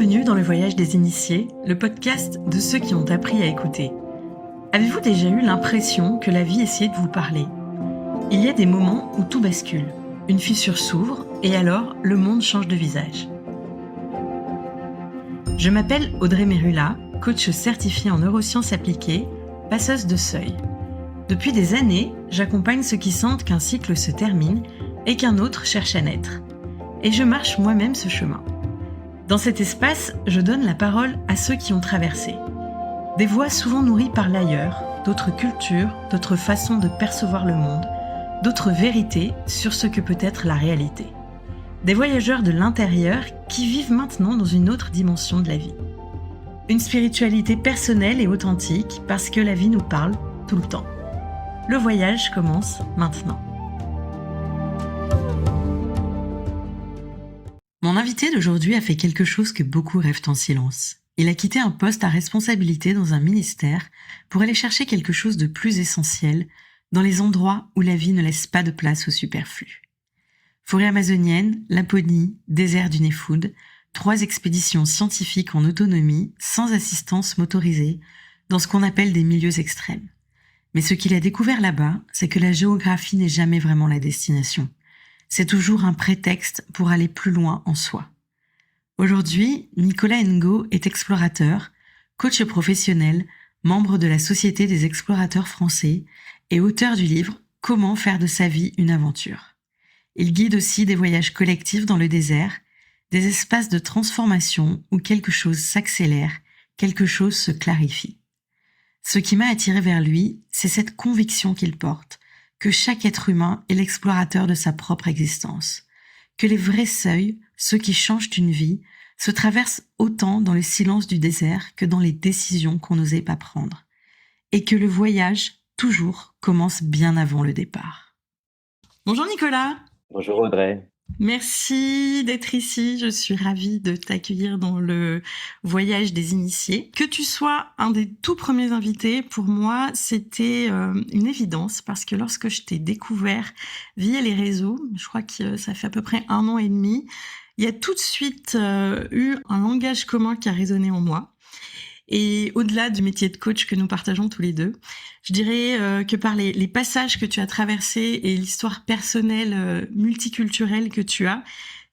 Bienvenue dans le voyage des initiés, le podcast de ceux qui ont appris à écouter. Avez-vous déjà eu l'impression que la vie essayait de vous parler ? Il y a des moments où tout bascule. Une fissure s'ouvre et alors le monde change de visage. Je m'appelle Audrey Merula, coach certifiée en neurosciences appliquées, passeuse de seuil. Depuis des années, j'accompagne ceux qui sentent qu'un cycle se termine et qu'un autre cherche à naître. Et je marche moi-même ce chemin. Dans cet espace, je donne la parole à ceux qui ont traversé. Des voix souvent nourries par l'ailleurs, d'autres cultures, d'autres façons de percevoir le monde, d'autres vérités sur ce que peut être la réalité. Des voyageurs de l'intérieur qui vivent maintenant dans une autre dimension de la vie. Une spiritualité personnelle et authentique parce que la vie nous parle tout le temps. Le voyage commence maintenant. Mon invité d'aujourd'hui a fait quelque chose que beaucoup rêvent en silence. Il a quitté un poste à responsabilité dans un ministère pour aller chercher quelque chose de plus essentiel dans les endroits où la vie ne laisse pas de place au superflu. Forêt amazonienne, Laponie, désert du Néfoud, 3 expéditions scientifiques en autonomie, sans assistance motorisée, dans ce qu'on appelle des milieux extrêmes. Mais ce qu'il a découvert là-bas, c'est que la géographie n'est jamais vraiment la destination. C'est toujours un prétexte pour aller plus loin en soi. Aujourd'hui, Nicolas Ngo est explorateur, coach professionnel, membre de la Société des explorateurs français et auteur du livre « Comment faire de sa vie une aventure ». Il guide aussi des voyages collectifs dans le désert, des espaces de transformation où quelque chose s'accélère, quelque chose se clarifie. Ce qui m'a attiré vers lui, c'est cette conviction qu'il porte, que chaque être humain est l'explorateur de sa propre existence, que les vrais seuils, ceux qui changent une vie, se traversent autant dans le silence du désert que dans les décisions qu'on n'osait pas prendre, et que le voyage, toujours, commence bien avant le départ. Bonjour Nicolas. Bonjour Audrey. Merci d'être ici, je suis ravie de t'accueillir dans le voyage des initiés. Que tu sois un des tout premiers invités, pour moi, c'était une évidence parce que lorsque je t'ai découvert via les réseaux, je crois que ça fait à peu près 1 an et demi, il y a tout de suite eu un langage commun qui a résonné en moi. Et au-delà du métier de coach que nous partageons tous les deux, je dirais que par les passages que tu as traversés et l'histoire personnelle multiculturelle que tu as,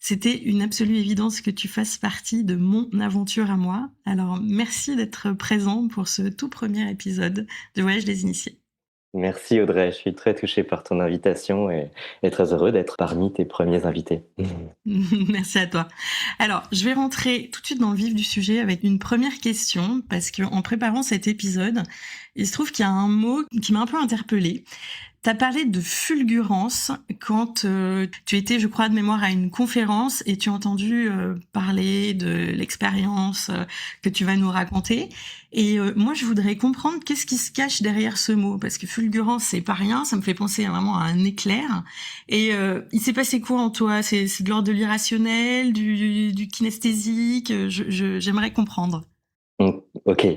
c'était une absolue évidence que tu fasses partie de mon aventure à moi. Alors merci d'être présent pour ce tout premier épisode du Voyage des Initiés. Merci Audrey, je suis très touché par ton invitation et très heureux d'être parmi tes premiers invités. Merci à toi. Alors, je vais rentrer tout de suite dans le vif du sujet avec une première question parce que en préparant cet épisode, il se trouve qu'il y a un mot qui m'a un peu interpellée. Tu as parlé de fulgurance quand tu étais, je crois, de mémoire à une conférence et tu as entendu parler de l'expérience que tu vas nous raconter. Et moi, je voudrais comprendre qu'est-ce qui se cache derrière ce mot. Parce que fulgurance, c'est pas rien, ça me fait penser vraiment à un éclair. Et il s'est passé quoi en toi ? C'est de l'ordre de l'irrationnel, du kinesthésique ? J'aimerais comprendre. Ok.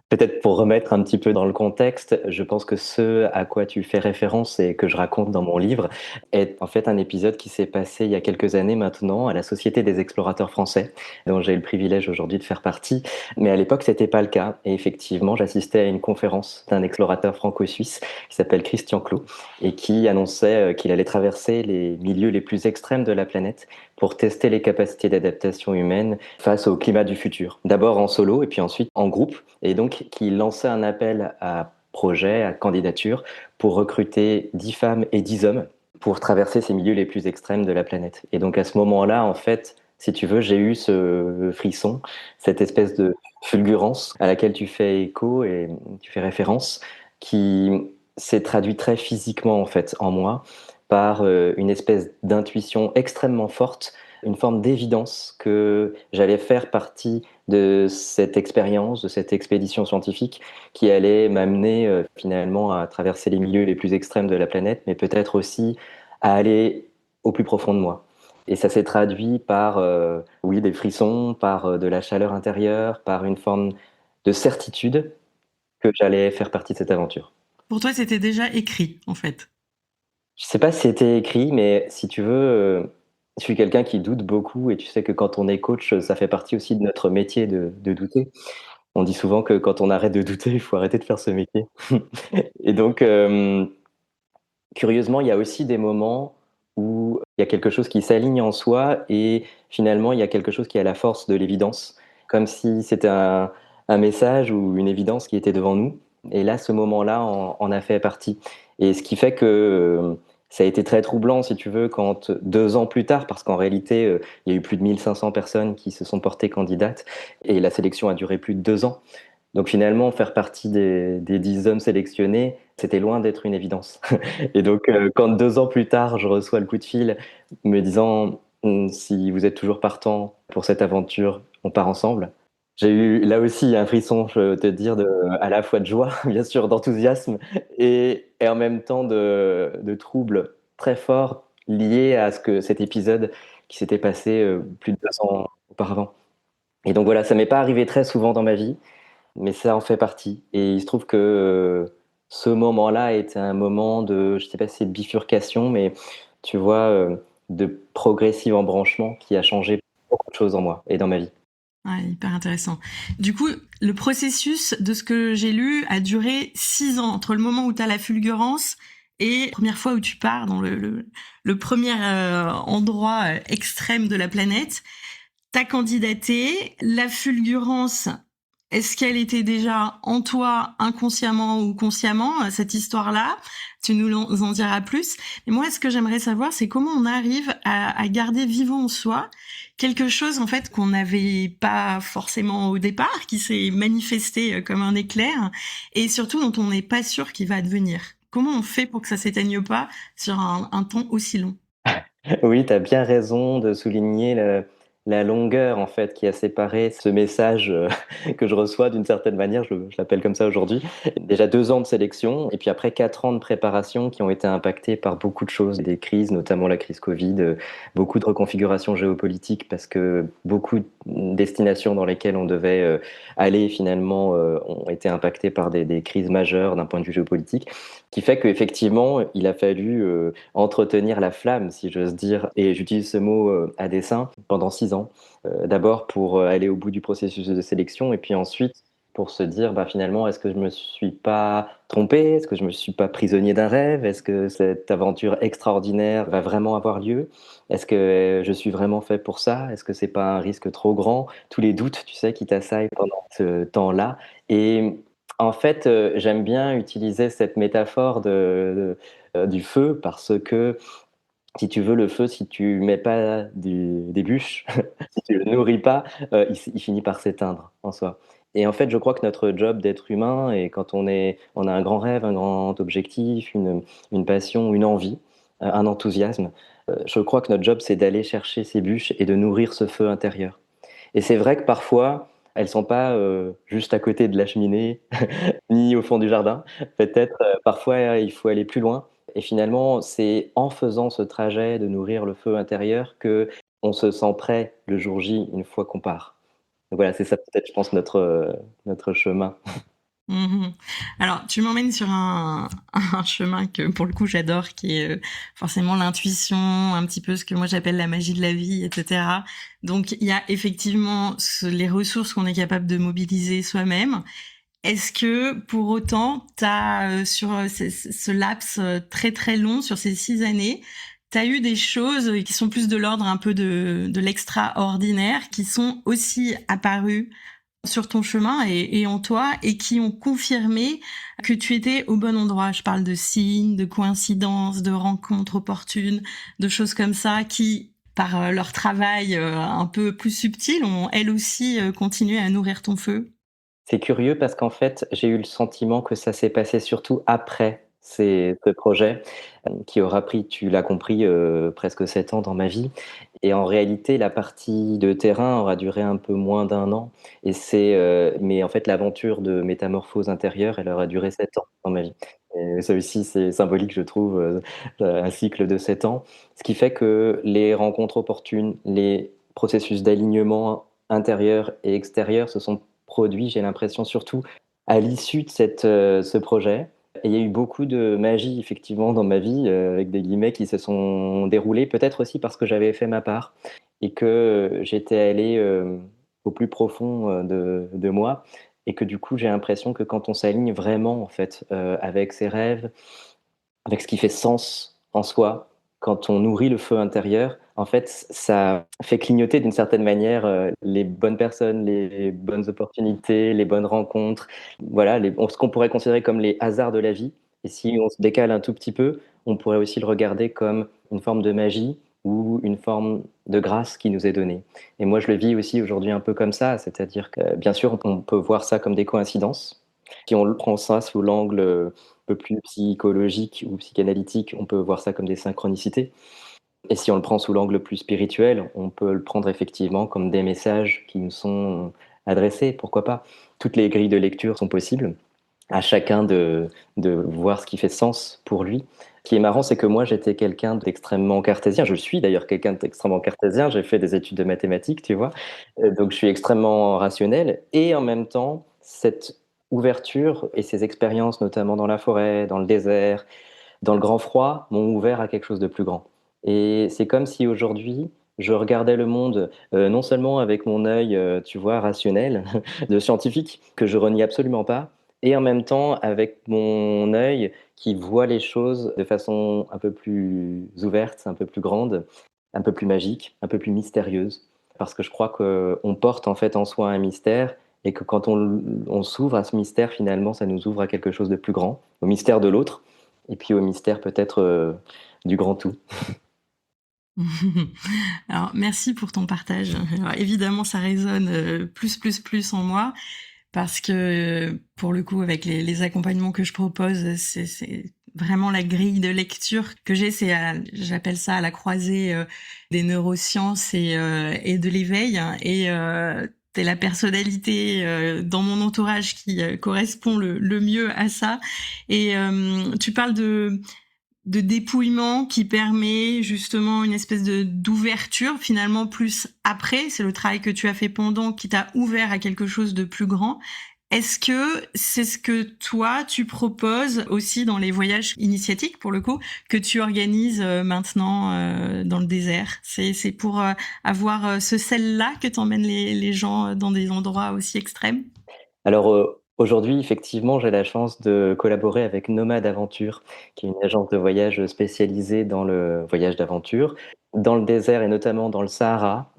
Peut-être pour remettre un petit peu dans le contexte, je pense que ce à quoi tu fais référence et que je raconte dans mon livre est en fait un épisode qui s'est passé il y a quelques années maintenant à la Société des explorateurs français, dont j'ai le privilège aujourd'hui de faire partie. Mais à l'époque, c'était pas le cas. Et effectivement, j'assistais à une conférence d'un explorateur franco-suisse qui s'appelle Christian Clot et qui annonçait qu'il allait traverser les milieux les plus extrêmes de la planète pour tester les capacités d'adaptation humaine face au climat du futur. D'abord en solo et puis ensuite en groupe. Et donc, qui lançait un appel à projet, à candidature, pour recruter 10 femmes et 10 hommes pour traverser ces milieux les plus extrêmes de la planète. Et donc à ce moment-là, en fait, si tu veux, j'ai eu ce frisson, cette espèce de fulgurance à laquelle tu fais écho et tu fais référence, qui s'est traduit très physiquement en fait en moi par une espèce d'intuition extrêmement forte, une forme d'évidence que j'allais faire partie de cette expérience, de cette expédition scientifique qui allait m'amener finalement à traverser les milieux les plus extrêmes de la planète, mais peut-être aussi à aller au plus profond de moi. Et ça s'est traduit par, oui, des frissons, par de la chaleur intérieure, par une forme de certitude que j'allais faire partie de cette aventure. Pour toi, c'était déjà écrit, en fait. Je sais pas si c'était écrit, mais si tu veux, Je suis quelqu'un qui doute beaucoup et tu sais que quand on est coach, ça fait partie aussi de notre métier de douter. On dit souvent que quand on arrête de douter, il faut arrêter de faire ce métier. Et donc, curieusement, il y a aussi des moments où il y a quelque chose qui s'aligne en soi et finalement, il y a quelque chose qui a la force de l'évidence, comme si c'était un message ou une évidence qui était devant nous. Et là, ce moment-là en a fait partie. Et ce qui fait que ça a été très troublant, si tu veux, quand 2 ans plus tard, parce qu'en réalité, il y a eu plus de 1500 personnes qui se sont portées candidates et la sélection a duré plus de 2 ans. Donc finalement, faire partie des 10 hommes sélectionnés, c'était loin d'être une évidence. Et donc, quand 2 ans plus tard, je reçois le coup de fil me disant: Si vous êtes toujours partant pour cette aventure, on part ensemble». J'ai eu là aussi un frisson, je peux te dire, à la fois de joie, bien sûr, d'enthousiasme et en même temps de trouble très fort lié à cet épisode qui s'était passé plus de 2 ans auparavant. Et donc voilà, ça m'est pas arrivé très souvent dans ma vie, mais ça en fait partie et il se trouve que, ce moment-là a été un moment de, je sais pas si c'est de bifurcation, mais tu vois, de progressif embranchement qui a changé beaucoup de choses en moi et dans ma vie. Ouais, hyper intéressant. Du coup, le processus, de ce que j'ai lu, a duré 6 ans, entre le moment où tu as la fulgurance et la première fois où tu pars dans le premier endroit extrême de la planète. Tu candidaté, la fulgurance, est-ce qu'elle était déjà en toi inconsciemment ou consciemment, cette histoire-là? Tu nous en diras plus. Et moi, ce que j'aimerais savoir, c'est comment on arrive à garder vivant en soi quelque chose, en fait, qu'on n'avait pas forcément au départ, qui s'est manifesté comme un éclair, et surtout dont on n'est pas sûr qu'il va advenir. Comment on fait pour que ça s'éteigne pas sur un temps aussi long? Oui, tu as bien raison de souligner la longueur en fait qui a séparé ce message que je reçois d'une certaine manière, je l'appelle comme ça aujourd'hui. Déjà 2 ans de sélection et puis après 4 ans de préparation qui ont été impactés par beaucoup de choses, des crises, notamment la crise Covid, beaucoup de reconfigurations géopolitiques parce que beaucoup de destinations dans lesquelles on devait aller finalement ont été impactées par des crises majeures d'un point de vue géopolitique, qui fait qu'effectivement il a fallu entretenir la flamme, si j'ose dire, et j'utilise ce mot à dessein, pendant 6 ans. D'abord pour aller au bout du processus de sélection, et puis ensuite pour se dire, bah, finalement, est-ce que je me suis pas trompé? Est-ce que je me suis pas prisonnier d'un rêve? Est-ce que cette aventure extraordinaire va vraiment avoir lieu? Est-ce que je suis vraiment fait pour ça? Est-ce que c'est pas un risque trop grand? Tous les doutes, tu sais, qui t'assaillent pendant ce temps-là. Et en fait, j'aime bien utiliser cette métaphore du feu parce que, si tu veux, le feu, si tu mets pas des bûches, si tu le nourris pas, il finit par s'éteindre en soi. Et en fait, je crois que notre job d'être humain et quand on a un grand rêve, un grand objectif, une passion, une envie, un enthousiasme, je crois que notre job, c'est d'aller chercher ces bûches et de nourrir ce feu intérieur. Et c'est vrai que parfois, elles sont pas, juste à côté de la cheminée, ni au fond du jardin. Peut-être, parfois, il faut aller plus loin et finalement, c'est en faisant ce trajet de nourrir le feu intérieur que on se sent prêt le jour J, une fois qu'on part. Donc voilà, c'est ça peut-être, je pense, notre chemin. Mmh. Alors, tu m'emmènes sur un chemin que, pour le coup, j'adore, qui est, forcément l'intuition, un petit peu ce que moi j'appelle la magie de la vie, et cetera. Donc, il y a effectivement les ressources qu'on est capable de mobiliser soi-même. Est-ce que, pour autant, sur ce laps très très long, sur ces 6 années, t'as eu des choses qui sont plus de l'ordre un peu de l'extraordinaire, qui sont aussi apparues sur ton chemin et en toi et qui ont confirmé que tu étais au bon endroit. Je parle de signes, de coïncidences, de rencontres opportunes, de choses comme ça qui, par leur travail un peu plus subtil, ont elles aussi continué à nourrir ton feu. C'est curieux parce qu'en fait, j'ai eu le sentiment que ça s'est passé surtout après ce projet, qui aura pris, tu l'as compris, presque 7 ans dans ma vie. Et en réalité, la partie de terrain aura duré un peu moins d'1 an mais en fait, l'aventure de métamorphose intérieure, elle aura duré 7 ans dans ma vie. Et ça aussi, c'est symbolique, je trouve, un cycle de 7 ans. Ce qui fait que les rencontres opportunes, les processus d'alignement intérieur et extérieur se sont produits, j'ai l'impression, surtout à l'issue de ce projet. Et il y a eu beaucoup de magie effectivement dans ma vie, avec des guillemets, qui se sont déroulées, peut-être aussi parce que j'avais fait ma part et que j'étais allé, au plus profond, de moi et que du coup, j'ai l'impression que quand on s'aligne vraiment en fait, avec ses rêves, avec ce qui fait sens en soi, quand on nourrit le feu intérieur, en fait, ça fait clignoter d'une certaine manière, les bonnes personnes, les bonnes opportunités, les bonnes rencontres. Voilà, ce qu'on pourrait considérer comme les hasards de la vie et si on se décale un tout petit peu, on pourrait aussi le regarder comme une forme de magie ou une forme de grâce qui nous est donnée et moi, je le vis aussi aujourd'hui un peu comme ça, c'est-à-dire que, bien sûr, on peut voir ça comme des coïncidences. Si on le prend ça sous l'angle, peu plus psychologique ou psychanalytique, on peut voir ça comme des synchronicités. Et si on le prend sous l'angle plus spirituel, on peut le prendre effectivement comme des messages qui nous sont adressés, pourquoi pas. Toutes les grilles de lecture sont possibles, à chacun de voir ce qui fait sens pour lui. Ce qui est marrant, c'est que moi, j'étais quelqu'un d'extrêmement cartésien. Je suis d'ailleurs quelqu'un d'extrêmement cartésien. J'ai fait des études de mathématiques, tu vois? Donc je suis extrêmement rationnel et en même temps, cette ouverture et ces expériences, notamment dans la forêt, dans le désert, dans le grand froid, m'ont ouvert à quelque chose de plus grand. Et c'est comme si aujourd'hui, je regardais le monde, non seulement avec mon œil, tu vois, rationnel, de scientifique, que je renie absolument pas, et en même temps avec mon œil qui voit les choses de façon un peu plus ouverte, un peu plus grande, un peu plus magique, un peu plus mystérieuse. Parce que je crois qu'on porte en fait en soi un mystère et que quand on s'ouvre à ce mystère, finalement, ça nous ouvre à quelque chose de plus grand, au mystère de l'autre et puis au mystère peut-être, du grand tout. Alors merci pour ton partage. Alors évidemment, ça résonne, plus en moi parce que, pour le coup, avec les accompagnements que je propose, c'est vraiment la grille de lecture que j'ai, j'appelle ça à la croisée, des neurosciences et de l'éveil hein, et tu la personnalité, dans mon entourage qui, correspond le mieux à ça et tu parles de dépouillement qui permet justement une espèce de d'ouverture finalement plus après, c'est le travail que tu as fait pendant qui t'a ouvert à quelque chose de plus grand. Est-ce que c'est ce que toi tu proposes aussi dans les voyages initiatiques pour le coup que tu organises maintenant dans le désert? C'est pour avoir ce sel-là que t'emmènes les gens dans des endroits aussi extrêmes? Alors, aujourd'hui, effectivement, j'ai la chance de collaborer avec Nomade Aventure, qui est une agence de voyage spécialisée dans le voyage d'aventure, dans le désert et notamment dans le Sahara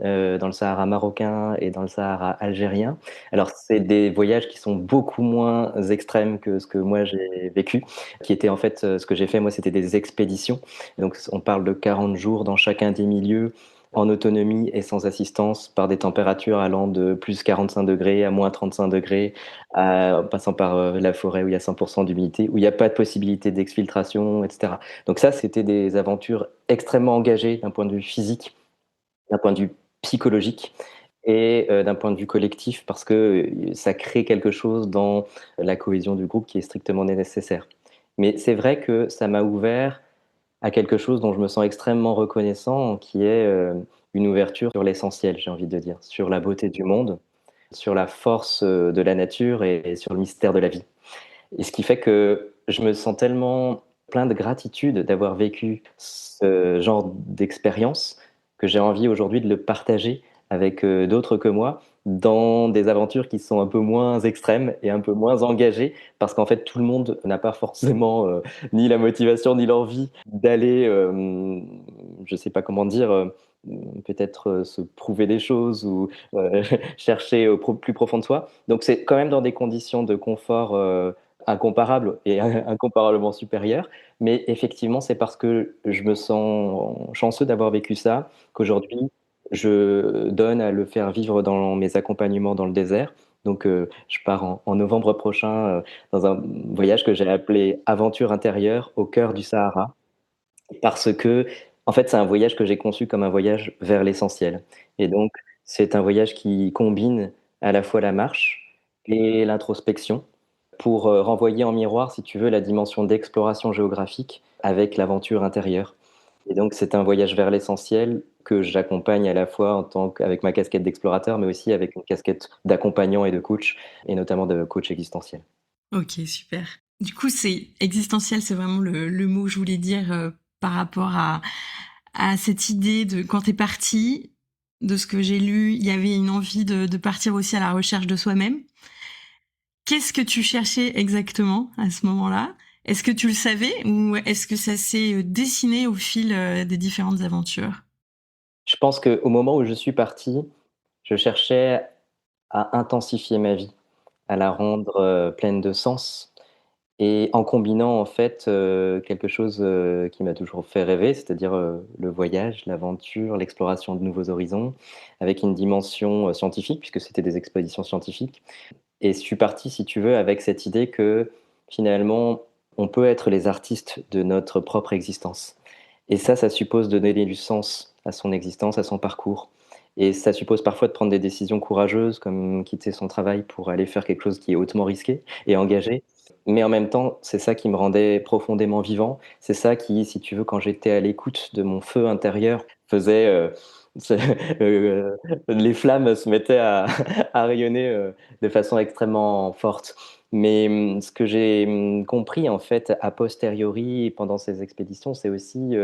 marocain et dans le Sahara algérien. Alors, c'est des voyages qui sont beaucoup moins extrêmes que ce que moi j'ai vécu, qui étaient en fait, ce que j'ai fait moi, c'était des expéditions. Donc on parle de 40 jours dans chacun des milieux, en autonomie et sans assistance, par des températures allant de +45 degrés à -35 degrés, en passant par, la forêt où il y a 100 d'humidité, où il y a pas de possibilité d'exfiltration et cetera. Donc ça, c'était des aventures extrêmement engagées d'un point de vue physique, d'un point de vue psychologique et d'un point de vue collectif parce que, ça crée quelque chose dans la cohésion du groupe qui est strictement nécessaire. Mais c'est vrai que ça m'a ouvert à quelque chose dont je me sens extrêmement reconnaissant, qui est, une ouverture sur l'essentiel, j'ai envie de dire, sur la beauté du monde, sur la force, de la nature et sur le mystère de la vie. Et ce qui fait que je me sens tellement plein de gratitude d'avoir vécu ce genre d'expérience, que j'ai envie aujourd'hui de le partager avec, d'autres que moi, dans des aventures qui sont un peu moins extrêmes et un peu moins engagées. Parce qu'en fait, tout le monde n'a pas forcément, ni la motivation ni l'envie d'aller, je sais pas comment dire, peut-être, se prouver des choses ou, chercher au plus profond de soi. Donc c'est quand même dans des conditions de confort, incomparable et incomparablement supérieur. Mais effectivement, c'est parce que je me sens chanceux d'avoir vécu ça, qu'aujourd'hui, je donne à le faire vivre dans mes accompagnements dans le désert. Donc, je pars en novembre prochain, dans un voyage que j'ai appelé «Aventure intérieure au cœur du Sahara». Parce que, en fait, c'est un voyage que j'ai conçu comme un voyage vers l'essentiel et donc c'est un voyage qui combine à la fois la marche et l'introspection pour, renvoyer en miroir, si tu veux, la dimension d'exploration géographique avec l'aventure intérieure et donc c'est un voyage vers l'essentiel que j'accompagne à la fois en tant qu'avec ma casquette d'explorateur, mais aussi avec une casquette d'accompagnant et de coach et notamment de coach existentiel. OK, super. Du coup, c'est existentiel, c'est vraiment le mot que je voulais dire par rapport à cette idée de quand t'es parti, de ce que j'ai lu, il y avait une envie de partir aussi à la recherche de soi-même. Qu'est-ce que tu cherchais exactement à ce moment-là? Est-ce que tu le savais ou est-ce que ça s'est dessiné au fil des différentes aventures? Je pense qu'au moment où je suis parti, je cherchais à intensifier ma vie, à la rendre, pleine de sens et en combinant en fait, quelque chose, qui m'a toujours fait rêver, c'est-à-dire, le voyage, l'aventure, l'exploration de nouveaux horizons, avec une dimension, scientifique puisque c'était des expéditions scientifiques et je suis parti, si tu veux, avec cette idée que finalement, on peut être les artistes de notre propre existence et ça suppose de donner du sens à son existence, à son parcours et ça suppose parfois de prendre des décisions courageuses comme quitter son travail pour aller faire quelque chose qui est hautement risqué et engagé. Mais en même temps, c'est ça qui me rendait profondément vivant. C'est ça qui, si tu veux, quand j'étais à l'écoute de mon feu intérieur, faisait, ce les flammes se mettaient à à rayonner, de façon extrêmement forte. Mais, ce que j'ai, compris en fait a posteriori pendant ces expéditions, c'est aussi,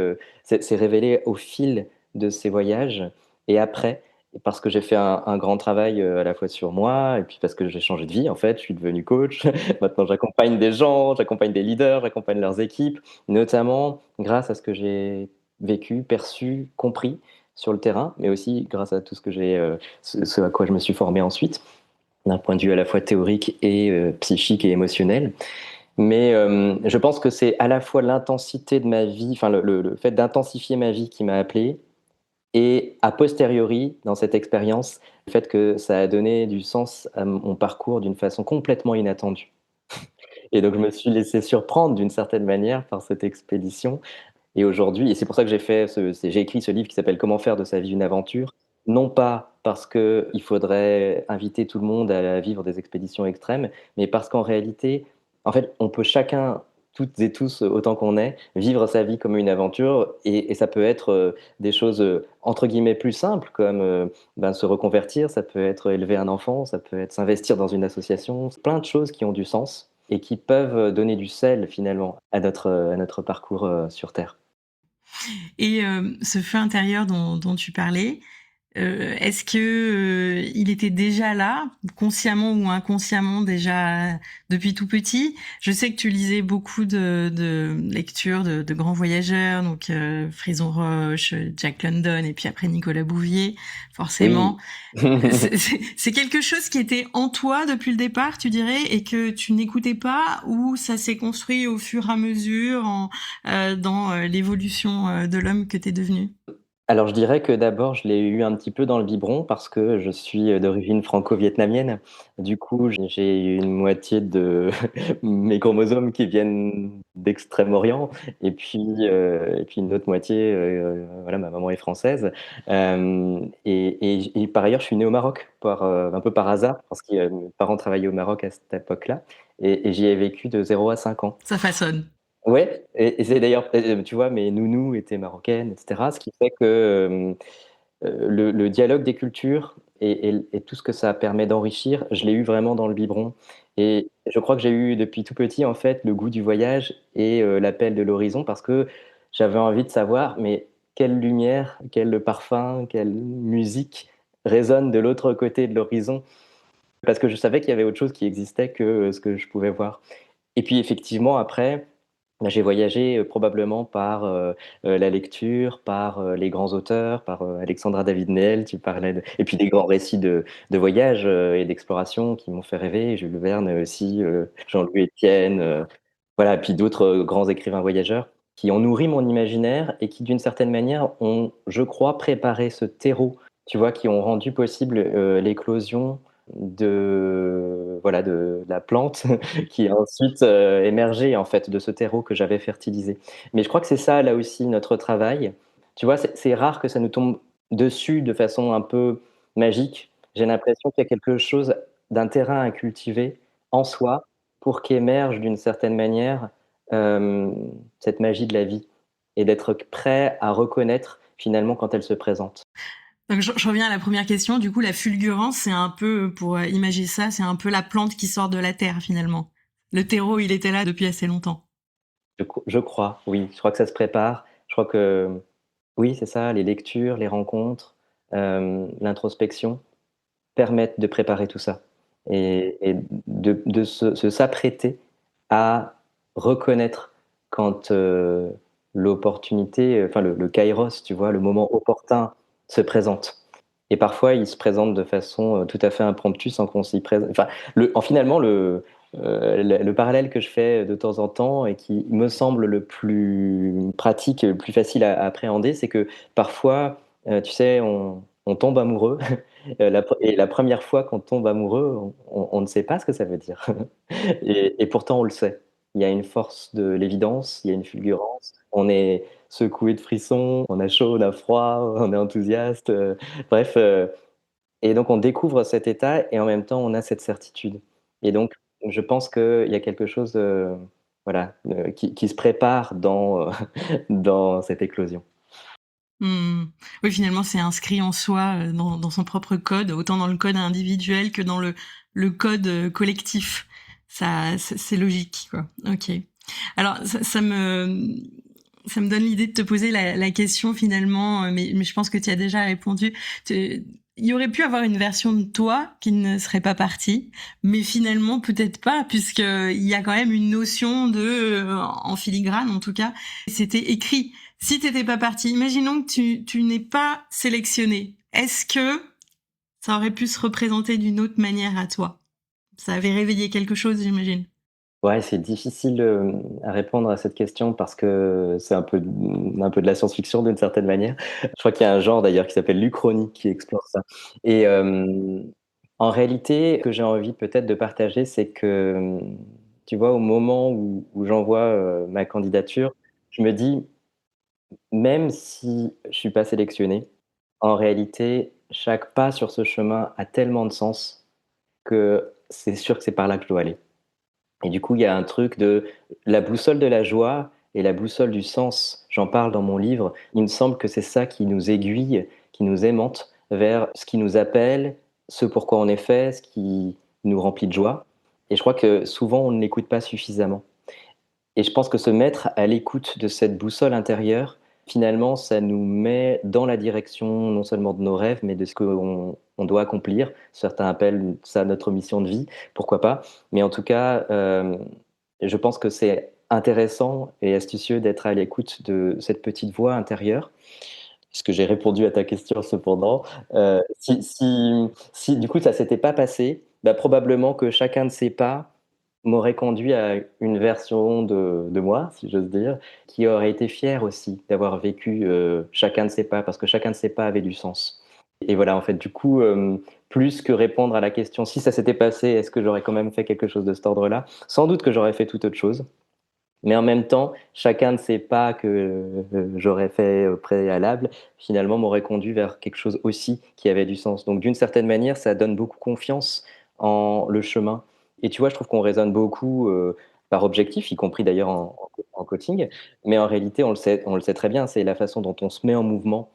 c'est révélé au fil de ces voyages et après, parce que j'ai fait un grand travail, à la fois sur moi et puis parce que j'ai changé de vie en fait. Je suis devenu coach. Maintenant j'accompagne des gens, j'accompagne des leaders, j'accompagne leurs équipes, notamment grâce à ce que j'ai vécu, perçu, compris sur le terrain, mais aussi grâce à tout ce que j'ai, ce à quoi je me suis formé ensuite, d'un point de vue à la fois théorique et psychique et émotionnel. Mais je pense que c'est à la fois l'intensité de ma vie, enfin le fait d'intensifier ma vie qui m'a appelé et a posteriori, dans cette expérience, le fait que ça a donné du sens à mon parcours d'une façon complètement inattendue. Et donc je me suis laissé surprendre d'une certaine manière par cette expédition et aujourd'hui et c'est pour ça que j'ai écrit ce livre qui s'appelle «Comment faire de sa vie une aventure», non pas parce qu'il faudrait inviter tout le monde à vivre des expéditions extrêmes, mais parce qu'en réalité, en fait, on peut chacun, toutes et tous, autant qu'on est, vivre sa vie comme une aventure et ça peut être, des choses, entre guillemets «plus simples» comme, ben, se reconvertir, ça peut être élever un enfant, ça peut être s'investir dans une association, plein de choses qui ont du sens et qui peuvent, donner du sel finalement à notre parcours, sur terre. Et ce feu intérieur dont tu parlais, est-ce que il était déjà là, consciemment ou inconsciemment déjà depuis tout petit? Je sais que tu lisais beaucoup de lectures de grands voyageurs, donc Frison Roche, Jack London et puis après Nicolas Bouvier, forcément. Oui. C'est quelque chose qui était en toi depuis le départ, tu dirais, et que tu n'écoutais pas, ou ça s'est construit au fur et à mesure dans l'évolution de l'homme que t'es devenu? Alors je dirais que d'abord je l'ai eu un petit peu dans le biberon parce que je suis, d'origine franco-vietnamienne. Du coup, j'ai une moitié de mes chromosomes qui viennent d'Extrême-Orient et puis une autre moitié, voilà, ma maman est française. Hem et par ailleurs, je suis né au Maroc un peu par hasard parce que, mes parents travaillaient au Maroc à cette époque-là et j'y ai vécu de 0 à 5 ans. Ça façonne. Ouais et c'est d'ailleurs tu vois, mes nounous étaient marocaines et cetera, ce qui fait que, le dialogue des cultures et tout ce que ça permet d'enrichir, je l'ai eu vraiment dans le biberon et je crois que j'ai eu depuis tout petit, en fait, le goût du voyage et l'appel de l'horizon parce que j'avais envie de savoir, mais quelle lumière, quel parfum, quelle musique résonne de l'autre côté de l'horizon? Parce que je savais qu'il y avait autre chose qui existait que, ce que je pouvais voir et puis effectivement après, bah, j'ai voyagé, probablement par, la lecture, par, les grands auteurs, par, Alexandra David Néel, tu parlais de et puis des grands récits de voyage, et d'exploration qui m'ont fait rêver, Jules Verne aussi, Jean-Louis Etienne, voilà, puis d'autres, grands écrivains voyageurs qui ont nourri mon imaginaire et qui, d'une certaine manière, ont, je crois, préparé ce terreau, tu vois? Qui ont rendu possible, l'éclosion de voilà, de la plante qui a ensuite, émergé, en fait, de ce terreau que j'avais fertilisé. Mais je crois que c'est ça, là aussi, notre travail. Tu vois? C'est rare que ça nous tombe dessus de façon un peu magique. J'ai l'impression qu'il y a quelque chose d'un terrain à cultiver en soi pour qu'émerge d'une certaine manière, cette magie de la vie et d'être prêt à reconnaître finalement quand elle se présente. Donc je reviens à la première question. Du coup, la fulgurance, c'est un peu, pour imaginer ça, c'est un peu la plante qui sort de la terre finalement. Le terreau, il était là depuis assez longtemps. Je crois, oui. Je crois que ça se prépare. Je crois que oui, c'est ça, les lectures, les rencontres, l'introspection permettent de préparer tout ça et de s'apprêter à reconnaître quand, l'opportunité, enfin le kairos, tu vois? Le moment opportun se présente et parfois il se présente de façon, tout à fait impromptue sans qu'on s'y pré enfin finalement le parallèle que je fais de temps en temps et qui me semble le plus pratique et le plus facile à appréhender, c'est que parfois, tu sais, on tombe amoureux la première fois qu'on tombe amoureux, on ne sait pas ce que ça veut dire et pourtant on le sait. Il y a une force de l'évidence, il y a une fulgurance, on est secoué de frissons, on a chaud, on a froid, on est enthousiaste, bref, et donc on découvre cet état et en même temps on a cette certitude et donc je pense qu'il y a quelque chose, voilà, qui se prépare dans, dans cette éclosion. Mmh. Oui, finalement, c'est inscrit en soi, dans son propre code, autant dans le code individuel que dans le code, collectif. Ça c'est logique, quoi. OK. Alors ça me donne l'idée de te poser la question finalement, mais je pense que tu y as déjà répondu. Il y aurait pu avoir une version de toi qui ne serait pas partie, mais finalement peut-être pas, puisqu'il y a quand même une notion de, en filigrane en tout cas, c'était écrit. Si t'étais pas parti, imaginons que tu n'es pas sélectionné. Est-ce que ça aurait pu se représenter d'une autre manière à toi? Ça avait réveillé quelque chose, j'imagine. Ouais, c'est difficile, à répondre à cette question parce que c'est un peu de la science-fiction d'une certaine manière. Je crois qu'il y a un genre d'ailleurs qui s'appelle l'Uchronie qui explore ça et en réalité, ce que j'ai envie peut-être de partager, c'est que, tu vois, au moment où j'envoie, ma candidature, je me dis: «Même si je suis pas sélectionné, en réalité, chaque pas sur ce chemin a tellement de sens que c'est sûr que c'est par là que je dois aller». Et du coup, il y a un truc de la boussole de la joie et la boussole du sens. J'en parle dans mon livre. Il me semble que c'est ça qui nous aiguille, qui nous aimante vers ce qui nous appelle, ce pourquoi on est fait, ce qui nous remplit de joie. Et je crois que souvent, on ne l'écoute pas suffisamment. Et je pense que se mettre à l'écoute de cette boussole intérieure, finalement, ça nous met dans la direction non seulement de nos rêves, mais de ce qu'on doit accomplir. Certains appellent ça notre mission de vie, pourquoi pas. Mais en tout cas, je pense que c'est intéressant et astucieux d'être à l'écoute de cette petite voix intérieure. Est-ce que j'ai répondu à ta question cependant? Si du coup ça s'était pas passé, bah, probablement que chacun de ces pas m'aurait conduit à une version de moi, si j'ose dire, qui aurait été fière aussi d'avoir vécu, chacun de ces pas, parce que chacun de ces pas avait du sens. Et voilà, en fait, du coup, plus que répondre à la question: «Si ça s'était passé, est-ce que j'aurais quand même fait quelque chose de cet ordre-là?» Sans doute que j'aurais fait tout autre chose, mais en même temps, chacun de ces pas que, j'aurais fait au préalable, finalement m'aurait conduit vers quelque chose aussi qui avait du sens. Donc d'une certaine manière, ça donne beaucoup confiance en le chemin et tu vois, je trouve qu'on raisonne beaucoup, par objectif, y compris d'ailleurs en coaching, mais en réalité, on le sait très bien, c'est la façon dont on se met en mouvement,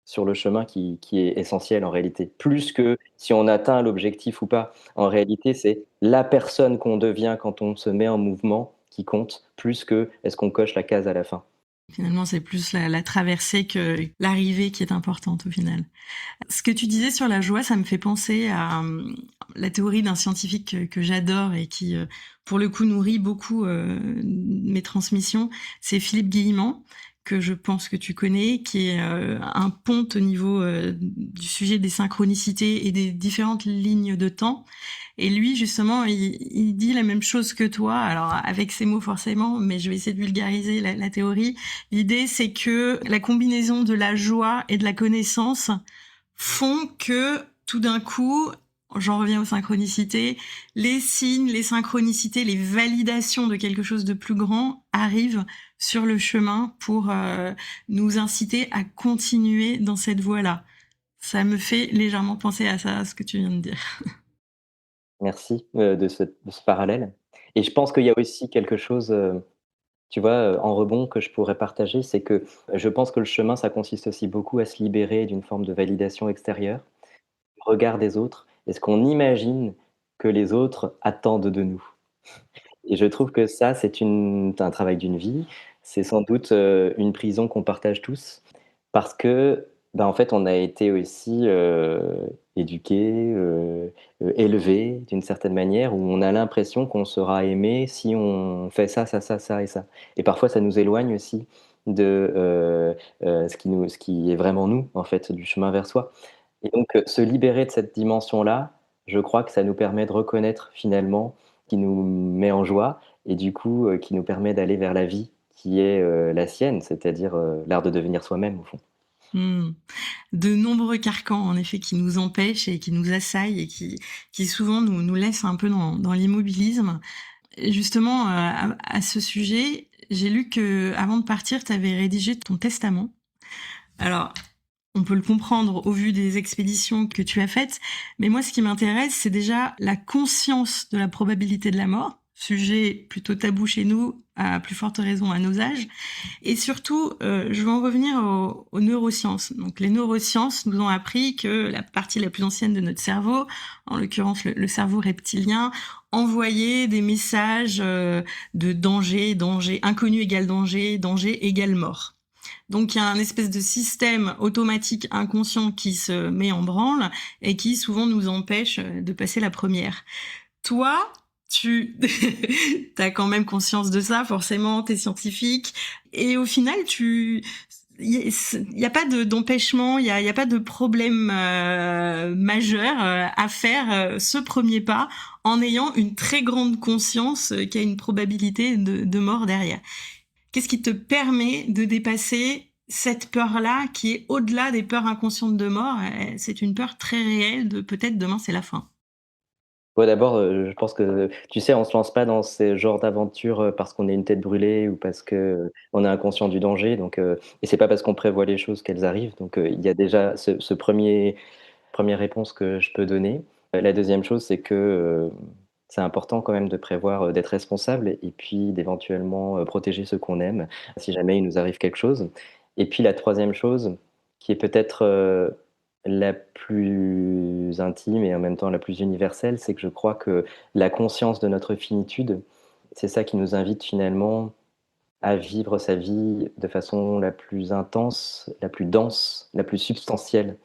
sur le chemin qui est essentielle en réalité. Plus que si on atteint l'objectif ou pas. En réalité, c'est la personne qu'on devient quand on se met en mouvement qui compte, plus que est-ce qu'on coche la case à la fin. Finalement, c'est plus la traversée que l'arrivée qui est importante au final. Ce que tu disais sur la joie, ça me fait penser à la théorie d'un scientifique que j'adore et qui, pour le coup, nourrit beaucoup mes transmissions. C'est Philippe Guillemant, que je pense que tu connais, qui est un pont au niveau du sujet des synchronicités et des différentes lignes de temps. Et lui, justement, il dit la même chose que toi, alors avec ses mots forcément, mais je vais essayer de vulgariser la théorie. L'idée, c'est que la combinaison de la joie et de la connaissance font que tout d'un coup, j'en reviens aux synchronicités, les signes, les synchronicités, les validations de quelque chose de plus grand arrivent sur le chemin pour nous inciter à continuer dans cette voie-là. Ça me fait légèrement penser à ça, à ce que tu viens de dire. Merci, de ce parallèle et je pense qu'il y a aussi quelque chose, tu vois, en rebond que je pourrais partager, c'est que je pense que le chemin, ça consiste aussi beaucoup à se libérer d'une forme de validation extérieure, du regard des autres et ce qu'on imagine que les autres attendent de nous. Et je trouve que ça, c'est un travail d'une vie. C'est sans doute, une prison qu'on partage tous parce que, bah, en fait, on a été aussi, éduqués, élevés d'une certaine manière où on a l'impression qu'on sera aimé si on fait ça, ça, ça, ça et ça. Et parfois, ça nous éloigne aussi de, ce qui est vraiment nous, en fait, du chemin vers soi. Et donc, se libérer de cette dimension-là, je crois que ça nous permet de reconnaître finalement qui nous met en joie et du coup, qui nous permet d'aller vers la vie qui est, la sienne, c'est-à-dire, l'art de devenir soi-même au fond. Mmh. De nombreux carcans, en effet, qui nous empêchent et qui nous assaillent et qui souvent nous laissent un peu dans l'immobilisme. Et justement, à ce sujet, j'ai lu que avant de partir, tu avais rédigé ton testament. Alors, on peut le comprendre au vu des expéditions que tu as faites, mais moi, ce qui m'intéresse, c'est déjà la conscience de la probabilité de la mort, sujet plutôt tabou chez nous, à plus forte raison à nos âges. Et surtout, je veux en revenir aux neurosciences. Donc, les neurosciences nous ont appris que la partie la plus ancienne de notre cerveau, en l'occurrence le cerveau reptilien, envoyait des messages de danger, danger, inconnu égale danger, danger égale mort. Donc il y a un espèce de système automatique inconscient qui se met en branle et qui souvent nous empêche de passer la première. Toi, tu as quand même conscience de ça, forcément, t'es scientifique. Et au final, il y a pas d'empêchement, il y a pas de problème majeur à faire ce premier pas en ayant une très grande conscience qu'il y a une probabilité de mort derrière. Qu'est-ce qui te permet de dépasser cette peur-là qui est au-delà des peurs inconscientes de mort? C'est une peur très réelle de peut-être demain c'est la fin. Ouais, d'abord, je pense que, tu sais, on se lance pas dans ces genres d'aventures, parce qu'on est une tête brûlée ou parce que, on est inconscient du danger donc et c'est pas parce qu'on prévoit les choses qu'elles arrivent donc il y a déjà ce 1 réponse que je peux donner. La deuxième chose, c'est que, c'est important quand même de prévoir, d'être responsable et puis d'éventuellement, protéger ceux qu'on aime, si jamais il nous arrive quelque chose. Et puis la troisième chose, qui est peut-être, la plus intime et en même temps la plus universelle, c'est que je crois que la conscience de notre finitude, c'est ça qui nous invite finalement à vivre sa vie de façon la plus intense, la plus dense, la plus substantielle.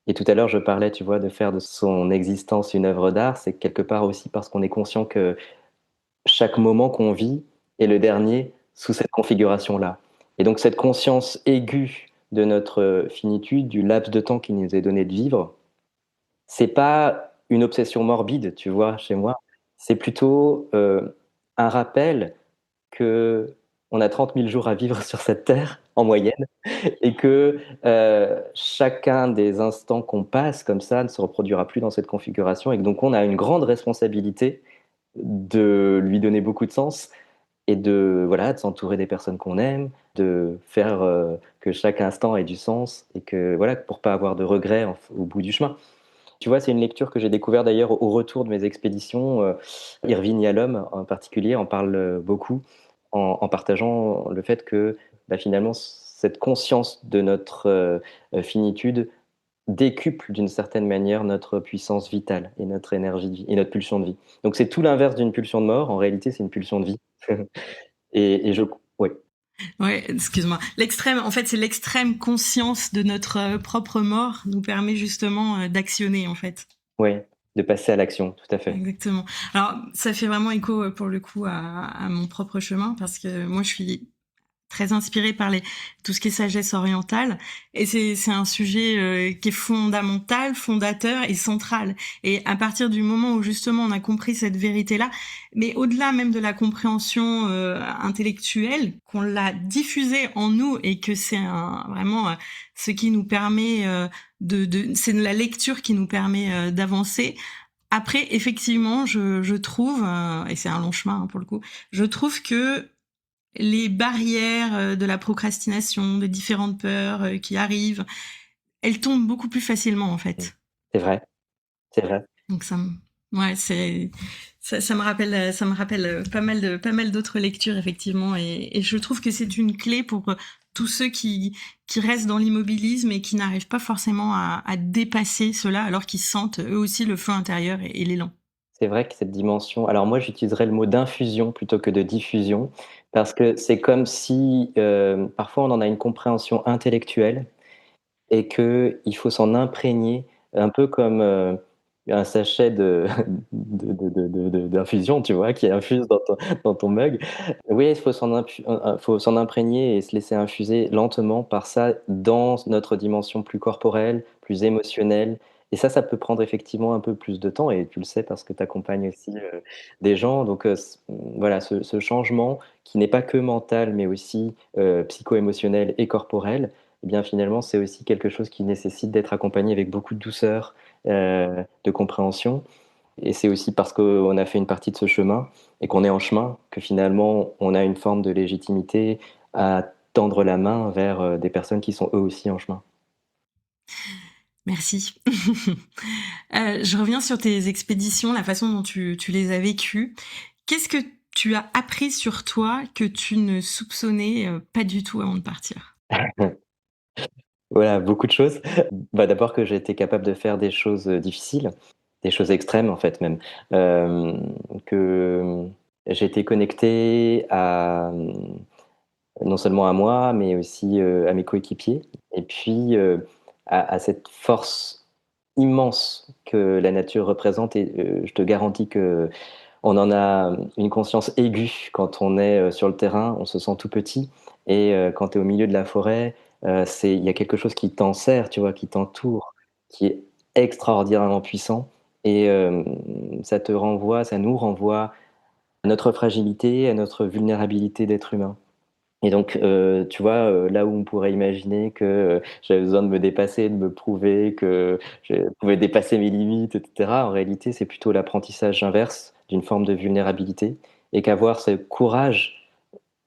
Et tout à l'heure, je parlais, tu vois, de faire de son existence une œuvre d'art. C'est quelque part aussi parce qu'on est conscient que chaque moment qu'on vit est le dernier sous cette configuration-là. Et donc cette conscience aiguë de notre finitude, du laps de temps qui nous est donné de vivre, c'est pas une obsession morbide, tu vois, chez moi. C'est plutôt, un rappel qu'on a 30 000 jours à vivre sur cette terre en moyenne et que chacun des instants qu'on passe comme ça ne se reproduira plus dans cette configuration et que donc on a une grande responsabilité de lui donner beaucoup de sens et de voilà de s'entourer des personnes qu'on aime, de faire que chaque instant ait du sens et que voilà pour pas avoir de regrets au bout du chemin. Tu vois, c'est une lecture que j'ai découvert d'ailleurs au retour de mes expéditions. Irvine Yalom en particulier en parle beaucoup en partageant le fait que bah, finalement cette conscience de notre finitude décuple d'une certaine manière notre puissance vitale et notre énergie de vie et notre pulsion de vie. Donc c'est tout l'inverse d'une pulsion de mort, en réalité c'est une pulsion de vie. et je oui, Ouais, excuse-moi. L'extrême, en fait, c'est l'extrême conscience de notre propre mort nous permet justement d'actionner, en fait. ouais, de passer à l'action, tout à fait. Exactement. Alors, ça fait vraiment écho pour le coup à mon propre chemin parce que moi, je suis très inspirée par tout ce qui est sagesse orientale et c'est un sujet qui est fondamental, fondateur et central. Et à partir du moment où justement on a compris cette vérité-là, mais au-delà même de la compréhension intellectuelle, qu'on l'a diffusée en nous et que c'est vraiment ce qui nous permet c'est la lecture qui nous permet d'avancer. Après, effectivement, je trouve, et c'est un long chemin hein, pour le coup, je trouve que les barrières de la procrastination, des différentes peurs qui arrivent, elles tombent beaucoup plus facilement en Mmh. fait. C'est vrai, c'est vrai. Donc ouais, ça me rappelle pas mal d'autres lectures effectivement, et je trouve que c'est une clé pour tous ceux qui restent dans l'immobilisme et qui n'arrivent pas forcément à dépasser cela alors qu'ils sentent eux aussi le feu intérieur et l'élan. C'est vrai que cette dimension alors moi, j'utiliserais le mot d'infusion plutôt que de diffusion parce que c'est comme si, parfois on en a une compréhension intellectuelle et qu'il faut s'en imprégner, un peu comme, un sachet de d'infusion, tu vois? Qui infuse dans ton mug. Oui, il faut faut s'en imprégner et se laisser infuser lentement par ça dans notre dimension plus corporelle, plus émotionnelle et ça peut prendre effectivement un peu plus de temps et tu le sais parce que tu accompagnes aussi, des gens donc voilà ce changement qui n'est pas que mental mais aussi, psycho-émotionnel et corporel et bien finalement c'est aussi quelque chose qui nécessite d'être accompagné avec beaucoup de douceur, de compréhension et c'est aussi parce qu'on a fait une partie de ce chemin et qu'on est en chemin que finalement on a une forme de légitimité à tendre la main vers, des personnes qui sont eux aussi en chemin. Merci. Je reviens sur tes expéditions, la façon dont tu les as vécues. Qu'est-ce que tu as appris sur toi que tu ne soupçonnais, pas du tout avant de partir? Voilà, beaucoup de choses. Bah, d'abord que j'ai été capable de faire des choses, difficiles, des choses extrêmes en fait même. Que, j'ai été connecté à, non seulement à moi, mais aussi, à mes coéquipiers et puis, à cette force immense que la nature représente et je te garantis qu'on en a une conscience aiguë quand on est, sur le terrain, on se sent tout petit et quand tu es au milieu de la forêt, c'est il y a quelque chose qui t'enserre, tu vois? Qui t'entoure, qui est extraordinairement puissant et ça nous renvoie à notre fragilité, à notre vulnérabilité d'être humain. Et donc, tu vois, là où on pourrait imaginer que, j'avais besoin de me dépasser, de me prouver que je pouvais dépasser mes limites et cetera, en réalité, c'est plutôt l'apprentissage inverse d'une forme de vulnérabilité et qu'avoir ce courage,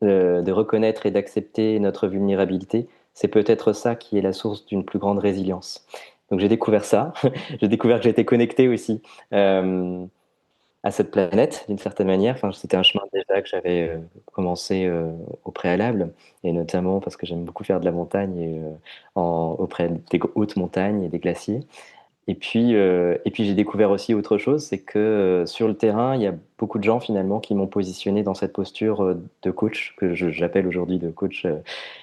de reconnaître et d'accepter notre vulnérabilité, c'est peut-être ça qui est la source d'une plus grande résilience. Donc j'ai découvert ça. J'ai découvert que j'étais connecté aussi, hem à cette planète d'une certaine manière. Enfin, c'était un chemin déjà que j'avais, commencé, au préalable et notamment parce que j'aime beaucoup faire de la montagne et auprès des hautes montagnes et des glaciers. Et puis j'ai découvert aussi autre chose, c'est que, sur le terrain, il y a beaucoup de gens finalement qui m'ont positionné dans cette posture, de coach que j'appelle aujourd'hui de coach,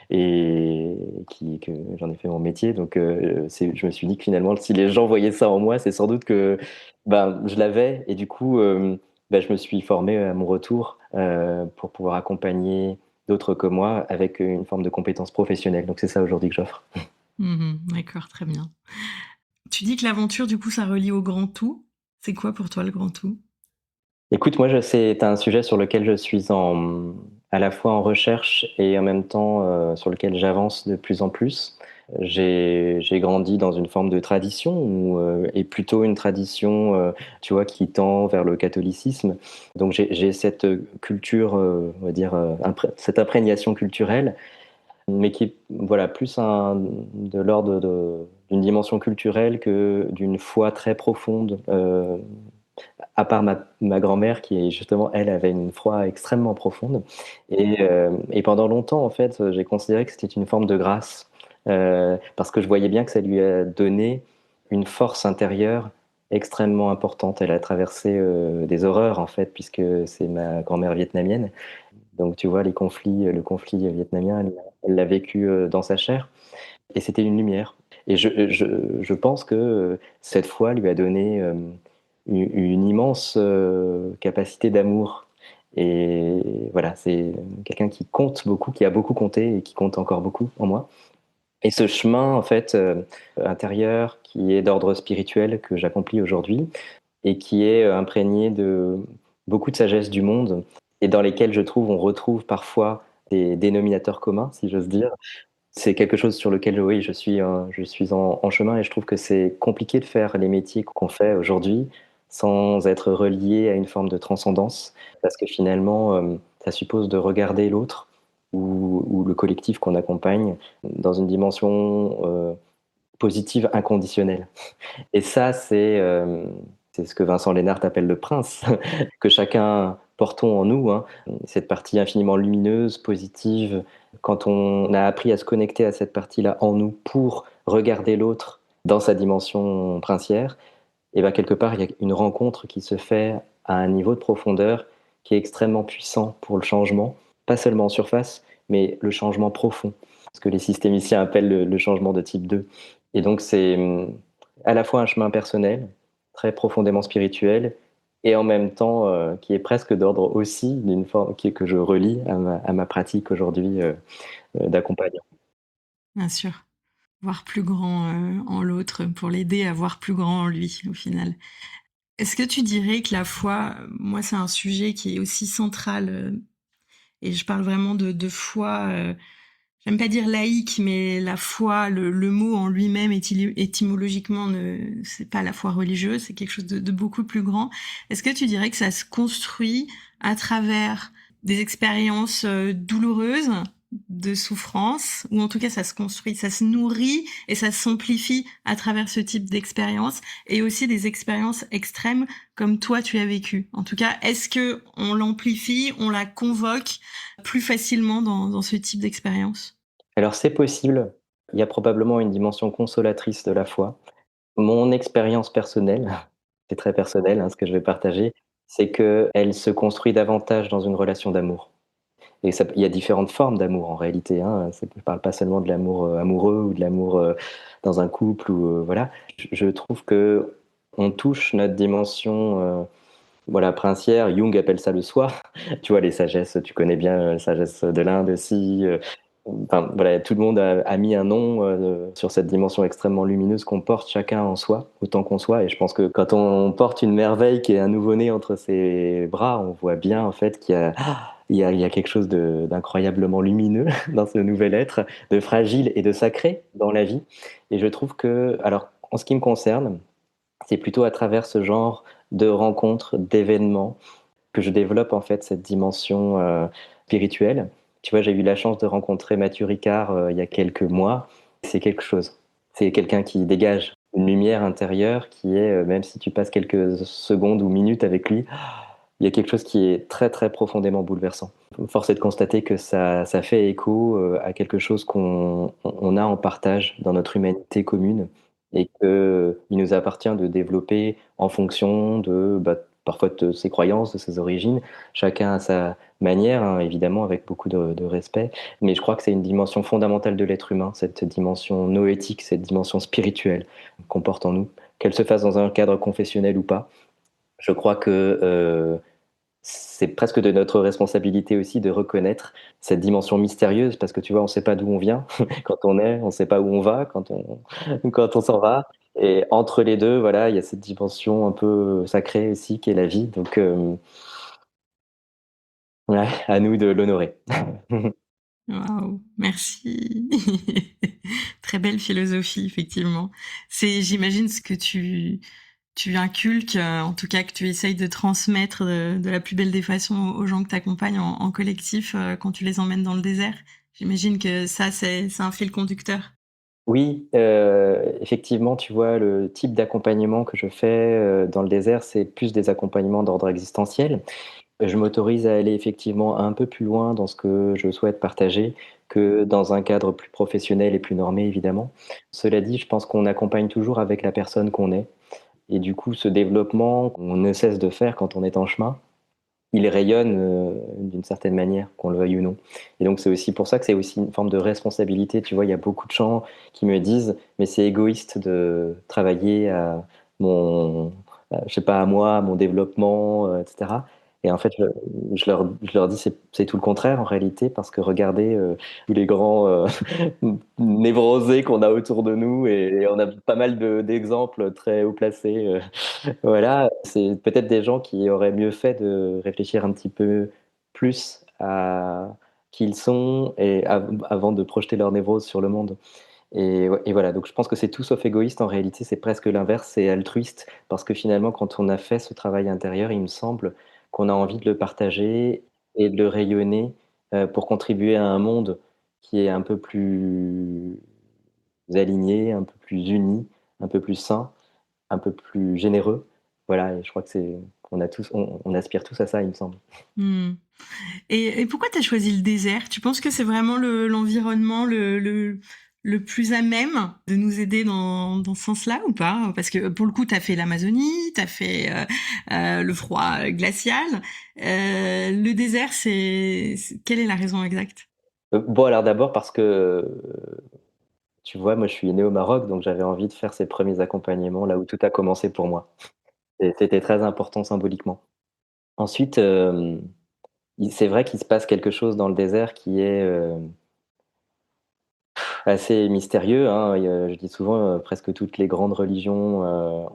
et que j'en ai fait mon métier donc c'est je me suis dit que finalement si les gens voyaient ça en moi, c'est sans doute que, ben, je l'avais et du coup, bah, je me suis formé à mon retour, pour pouvoir accompagner d'autres comme moi avec une forme de compétence professionnelle donc c'est ça aujourd'hui que j'offre. Mmh. D'accord, très bien. Tu dis que l'aventure, du coup, ça relie au grand tout. C'est quoi pour toi le grand tout? Écoute, moi, c'est un sujet sur lequel je suis à la fois en recherche et en même temps sur lequel j'avance de plus en plus. J'ai grandi dans une forme de tradition et plutôt une tradition, tu vois, qui tend vers le catholicisme. Donc j'ai cette culture, on va dire, cette imprégnation culturelle, mais qui est voilà plus de l'ordre d'une dimension culturelle que d'une foi très profonde. À part ma grand-mère qui est justement, elle, avait une foi extrêmement profonde et pendant longtemps, en fait, j'ai considéré que c'était une forme de grâce, parce que je voyais bien que ça lui a donné une force intérieure extrêmement importante. Elle a traversé, des horreurs, en fait, puisque c'est ma grand-mère vietnamienne. Donc tu vois, le conflit vietnamien, elle l'a vécu, dans sa chair et c'était une lumière et je pense que, cette foi lui a donné, une immense, capacité d'amour et voilà, c'est quelqu'un qui compte beaucoup, qui a beaucoup compté et qui compte encore beaucoup en moi et ce chemin en fait, intérieur qui est d'ordre spirituel que j'accomplis aujourd'hui et qui est, imprégné de beaucoup de sagesse du monde et dans lesquels je trouve on retrouve parfois des dénominateurs communs, si j'ose dire. C'est quelque chose sur lequel, oui, je suis en chemin et je trouve que c'est compliqué de faire les métiers qu'on fait aujourd'hui sans être relié à une forme de transcendance. Parce que finalement, ça suppose de regarder l'autre ou le collectif qu'on accompagne dans une dimension, positive inconditionnelle. Et ça, c'est ce que Vincent Lénart appelle le prince, que chacun portons en nous, hein. Cette partie infiniment lumineuse, positive. Quand on a appris à se connecter à cette partie-là en nous pour regarder l'autre dans sa dimension princière, et ben quelque part, il y a une rencontre qui se fait à un niveau de profondeur qui est extrêmement puissant pour le changement, pas seulement en surface, mais le changement profond, ce que les systémiciens appellent le changement de type 2. Et donc c'est à la fois un chemin personnel, très profondément spirituel, et en même temps qui est presque d'ordre aussi d'une forme que je relie à ma pratique aujourd'hui d'accompagnement. Bien sûr. Voir plus grand, en l'autre pour l'aider à voir plus grand en lui, au final. Est-ce que tu dirais que la foi, moi, c'est un sujet qui est aussi central, et je parle vraiment de foi, j'aime pas dire laïque, mais la foi, le mot en lui-même étymologiquement, c'est pas la foi religieuse, c'est quelque chose de beaucoup plus grand. Est-ce que tu dirais que ça se construit à travers des expériences douloureuses, de souffrance, ou en tout cas ça se construit, ça se nourrit et ça s'amplifie à travers ce type d'expérience, et aussi des expériences extrêmes comme toi tu as vécu. En tout cas, est-ce que on l'amplifie, on la convoque plus facilement dans ce type d'expérience? Alors c'est possible, il y a probablement une dimension consolatrice de la foi. Mon expérience personnelle, c'est très personnel, hein, ce que je vais partager, c'est qu'elle se construit davantage dans une relation d'amour. Et ça il y a différentes formes d'amour en réalité, hein, c'est je parle pas seulement de l'amour, amoureux ou de l'amour, dans un couple ou, voilà. Je trouve qu'on touche notre dimension, voilà, princière. Jung appelle ça le soi. Tu vois, les sagesses, tu connais bien, la sagesse de l'Inde aussi, enfin voilà, tout le monde a mis un nom, sur cette dimension extrêmement lumineuse qu'on porte chacun en soi, autant qu'on soit. Et je pense que quand on porte une merveille qui est un nouveau-né entre ses bras, on voit bien en fait qu'il y a quelque chose d'incroyablement lumineux dans ce nouvel être, de fragile et de sacré dans la vie. Et je trouve que, alors en ce qui me concerne, c'est plutôt à travers ce genre de rencontres, d'événements, que je développe en fait cette dimension spirituelle. Tu vois, j'ai eu la chance de rencontrer Mathieu Ricard il y a quelques mois. C'est quelque chose. C'est quelqu'un qui dégage une lumière intérieure qui est, même si tu passes quelques secondes ou minutes avec lui, il y a quelque chose qui est très très profondément bouleversant. Force est de constater que ça fait écho à quelque chose qu'on a en partage dans notre humanité commune et qu'il nous appartient de développer en fonction de bah, parfois de ses croyances, de ses origines, chacun à sa manière, hein, évidemment avec beaucoup de respect, mais je crois que c'est une dimension fondamentale de l'être humain, cette dimension noétique, cette dimension spirituelle qu'on porte en nous, qu'elle se fasse dans un cadre confessionnel ou pas. Je crois que c'est presque de notre responsabilité aussi de reconnaître cette dimension mystérieuse parce que tu vois, on ne sait pas d'où on vient quand on est, on ne sait pas où on va quand on s'en va. Et entre les deux, voilà, il y a cette dimension un peu sacrée aussi qui est la vie. Donc, ouais, à nous de l'honorer. Waouh, merci. Très belle philosophie, effectivement. C'est, j'imagine, ce que tu inculques, en tout cas que tu essayes de transmettre de la plus belle des façons aux gens que tu accompagnes en collectif quand tu les emmènes dans le désert. J'imagine que ça, c'est un fil conducteur. Oui, effectivement, tu vois, le type d'accompagnement que je fais dans le désert, c'est plus des accompagnements d'ordre existentiel. Je m'autorise à aller effectivement un peu plus loin dans ce que je souhaite partager que dans un cadre plus professionnel et plus normé, évidemment. Cela dit, je pense qu'on accompagne toujours avec la personne qu'on est. Et du coup, ce développement qu'on ne cesse de faire quand on est en chemin, il rayonne d'une certaine manière, qu'on le veuille ou non. Et donc, c'est aussi pour ça que c'est aussi une forme de responsabilité. Tu vois, il y a beaucoup de gens qui me disent, mais c'est égoïste de travailler à mon, je sais pas, à moi, à mon développement, etc. Et en fait, je leur dis, c'est tout le contraire en réalité, parce que regardez tous les grands névrosés qu'on a autour de nous, et on a pas mal d'exemples très haut placés. Voilà, c'est peut-être des gens qui auraient mieux fait de réfléchir un petit peu plus à qui ils sont et avant de projeter leur névrose sur le monde. Et ouais, et voilà, donc je pense que c'est tout sauf égoïste. En réalité, c'est presque l'inverse, c'est altruiste parce que finalement, quand on a fait ce travail intérieur, il me semble qu'on a envie de le partager et de le rayonner, pour contribuer à un monde qui est un peu plus aligné, un peu plus uni, un peu plus sain, un peu plus généreux. Voilà, et je crois que c'est on aspire tous à ça, il me semble. Hmm. Et pourquoi tu as choisi le désert? Tu penses que c'est vraiment l'environnement, le plus à même de nous aider dans ce sens-là ou pas? Parce que pour le coup, tu as fait l'Amazonie, tu as fait le froid glacial. Le désert, quelle est la raison exacte? Bon, alors d'abord parce que, tu vois, moi je suis né au Maroc, donc j'avais envie de faire ces premiers accompagnements là où tout a commencé pour moi et c'était très important symboliquement. Ensuite, il c'est vrai qu'il se passe quelque chose dans le désert qui est, assez mystérieux, hein. Je dis souvent, presque toutes les grandes religions,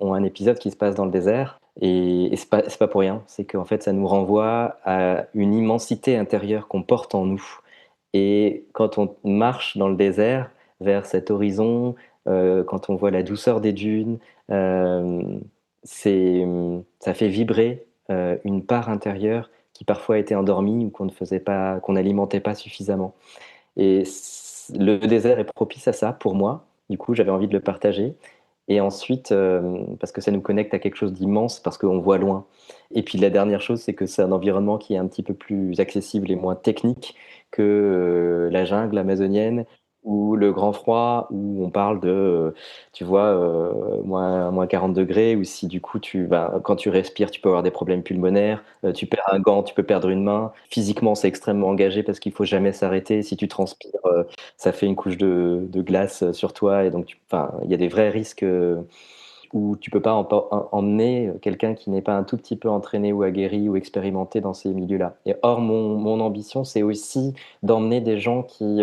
ont un épisode qui se passe dans le désert et c'est pas pour rien. C'est qu'en fait, ça nous renvoie à une immensité intérieure qu'on porte en nous et quand on marche dans le désert vers cet horizon, quand on voit la douceur des dunes, hem, ça fait vibrer, une part intérieure qui parfois était endormie ou qu'on n'alimentait pas suffisamment. Et le désert est propice à ça pour moi. Du coup, j'avais envie de le partager. Et ensuite, parce que ça nous connecte à quelque chose d'immense, parce qu'on voit loin. Et puis la dernière chose, c'est que c'est un environnement qui est un petit peu plus accessible et moins technique que la jungle amazonienne ou le grand froid, où on parle de, tu vois, moins 40 degrés, ou si du coup, quand tu respires, tu peux avoir des problèmes pulmonaires, tu perds un gant, tu peux perdre une main. Physiquement, c'est extrêmement engagé parce qu'il faut jamais s'arrêter. Si tu transpires, ça fait une couche de glace sur toi et donc enfin, il y a des vrais risques où tu peux pas emmener quelqu'un qui n'est pas un tout petit peu entraîné ou aguerri ou expérimenté dans ces milieux-là. Et or, mon ambition, c'est aussi d'emmener des gens qui,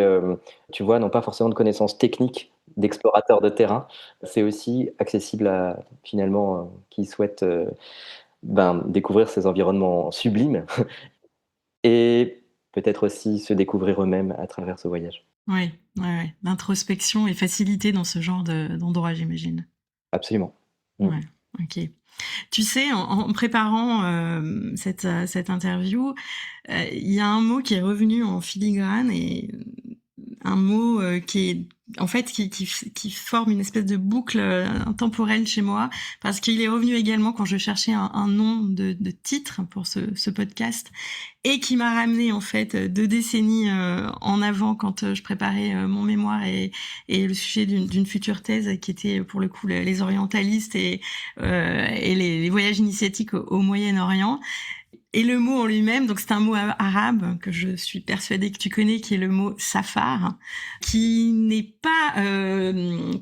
tu vois, n'ont pas forcément de connaissances techniques d'explorateurs de terrain. C'est aussi accessible à finalement qui souhaitent découvrir ces environnements sublimes et peut-être aussi se découvrir eux-mêmes à travers ce voyage. Oui, ouais, ouais. L'introspection est facilitée dans ce genre d'endroit, j'imagine. Absolument. Mmh. Ouais, ok. Tu sais, en préparant cette interview, il y a un mot qui est revenu en filigrane et un mot qui est en fait qui forme une espèce de boucle temporelle chez moi parce qu'il est revenu également quand je cherchais un nom de titre pour ce podcast et qui m'a ramené en fait 2 décennies en avant quand je préparais mon mémoire et le sujet d'une future thèse qui était pour le coup les orientalistes et les voyages initiatiques au Moyen-Orient. Et le mot en lui-même, donc c'est un mot arabe que je suis persuadée que tu connais, qui est le mot safar, qui n'est pas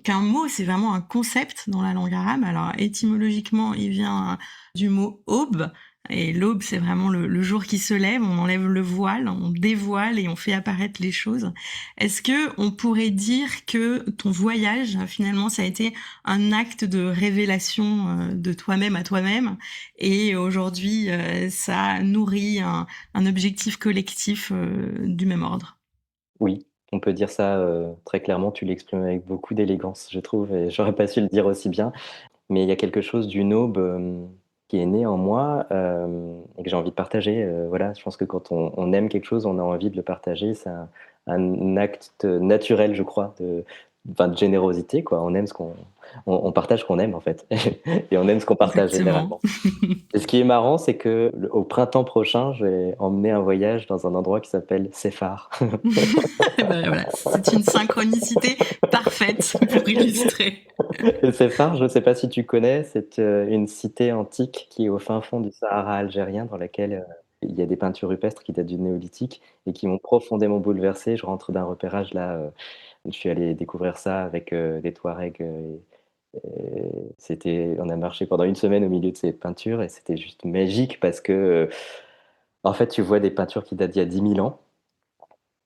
qu'un mot, c'est vraiment un concept dans la langue arabe. Alors étymologiquement, il vient du mot aube. Et l'aube, c'est vraiment le jour qui se lève, on enlève le voile, on dévoile et on fait apparaître les choses. Est-ce que on pourrait dire que ton voyage, finalement, ça a été un acte de révélation de toi-même à toi-même et aujourd'hui, ça nourrit un objectif collectif du même ordre. Oui, on peut dire ça, très clairement. Tu l'exprimes avec beaucoup d'élégance, je trouve et j'aurais pas su le dire aussi bien. Mais il y a quelque chose d'une aube, qui est née en moi, et que j'ai envie de partager, voilà. Je pense que quand on aime quelque chose, on a envie de le partager. C'est un acte naturel, je crois, de générosité, quoi. On aime ce qu'on partage ce qu'on aime, en fait et on aime ce qu'on partage Exactement. généralement. Et ce qui est marrant, c'est que au printemps prochain, je vais emmener un voyage dans un endroit qui s'appelle Séphar. Ben voilà, c'est une synchronicité parfaite pour illustrer. Et Séphar, je ne sais pas si tu connais, c'est, une cité antique qui est au fin fond du Sahara algérien dans laquelle, il y a des peintures rupestres qui datent du néolithique et qui m'ont profondément bouleversé. Je rentre d'un repérage là, je suis allé découvrir ça avec, des Touaregs, on a marché pendant une semaine au milieu de ces peintures et c'était juste magique parce que, en fait, tu vois des peintures qui datent d'il y a 10 000 ans.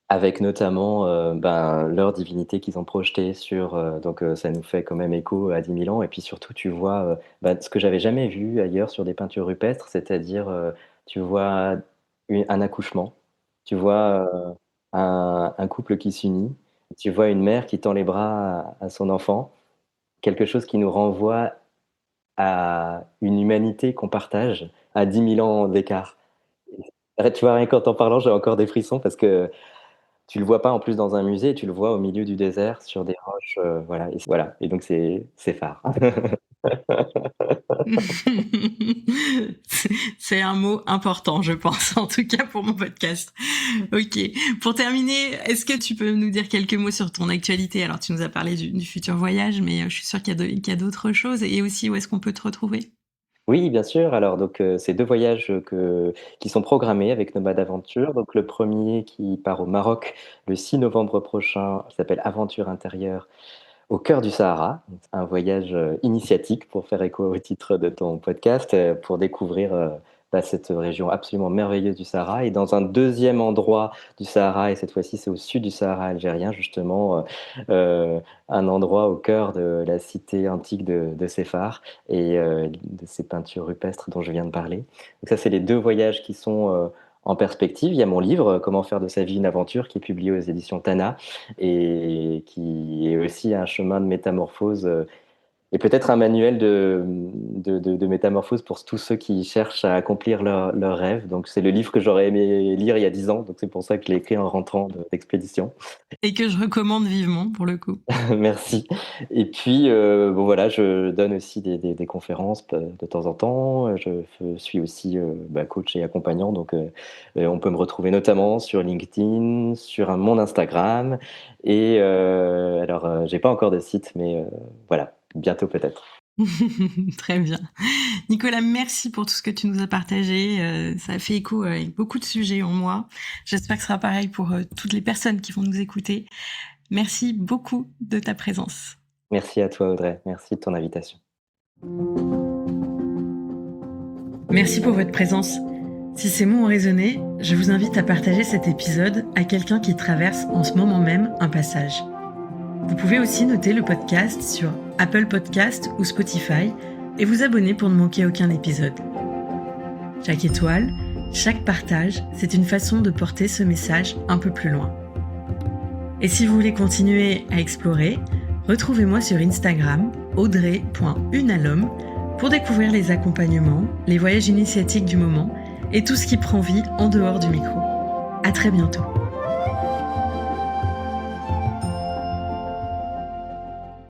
Avec notamment, leur divinité qu'ils ont projetée sur, ça nous fait quand même écho à 10 000 ans et puis surtout tu vois, ce que j'avais jamais vu ailleurs sur des peintures rupestres, c'est-à-dire, tu vois un accouchement, tu vois, un couple qui s'unit, tu vois une mère qui tend les bras à son enfant, quelque chose qui nous renvoie à une humanité qu'on partage à 10 000 ans d'écart. Tu vois, rien qu'en t'en parlant, j'ai encore des frissons parce que tu le vois pas en plus dans un musée, tu le vois au milieu du désert sur des roches, voilà et donc c'est phare. C'est un mot important, je pense, en tout cas pour mon podcast. Ok. Pour terminer, est-ce que tu peux nous dire quelques mots sur ton actualité? Alors, tu nous as parlé du futur voyage, mais je suis sûre qu'il y a d'autres choses. Et aussi, où est-ce qu'on peut te retrouver? Oui, bien sûr. Alors donc, c'est 2 voyages, qui sont programmés avec Nomade Aventure. Donc le premier qui part au Maroc le 6 novembre prochain, qui s'appelle Aventure intérieure au cœur du Sahara. Donc c'est un voyage, initiatique pour faire écho au titre de ton podcast, pour découvrir, cette région absolument merveilleuse du Sahara. Et dans un deuxième endroit du Sahara, et cette fois-ci c'est au sud du Sahara algérien justement, un endroit au cœur de la cité antique de Séphar et de ces peintures rupestres dont je viens de parler. Donc ça, c'est les 2 voyages qui sont, en perspective. Il y a mon livre, Comment faire de sa vie une aventure, qui est publié aux éditions Tana et qui est aussi un chemin de métamorphose, et peut-être un manuel de métamorphose pour tous ceux qui cherchent à accomplir leurs rêves. Donc c'est le livre que j'aurais aimé lire il y a 10 ans, donc c'est pour ça que je l'ai écrit en rentrant d'expédition. Et que je recommande vivement, pour le coup. Merci. Et puis, bon voilà, je donne aussi des conférences de temps en temps. Suis aussi, coach et accompagnant, donc on peut me retrouver notamment sur LinkedIn, sur mon Instagram et alors, j'ai pas encore de site, mais voilà, bientôt peut-être. Très bien. Nicolas, merci pour tout ce que tu nous as partagé. Ça a fait écho avec beaucoup de sujets en moi. J'espère que ce sera pareil pour toutes les personnes qui vont nous écouter. Merci beaucoup de ta présence. Merci à toi Audrey, merci de ton invitation. Merci pour votre présence. Si ces mots ont résonné, je vous invite à partager cet épisode à quelqu'un qui traverse en ce moment même un passage. Vous pouvez aussi noter le podcast sur Apple Podcast ou Spotify et vous abonner pour ne manquer aucun épisode. Chaque étoile, chaque partage, c'est une façon de porter ce message un peu plus loin. Et si vous voulez continuer à explorer, retrouvez-moi sur Instagram, audrey.unalhomme, pour découvrir les accompagnements, les voyages initiatiques du moment et tout ce qui prend vie en dehors du micro. À très bientôt.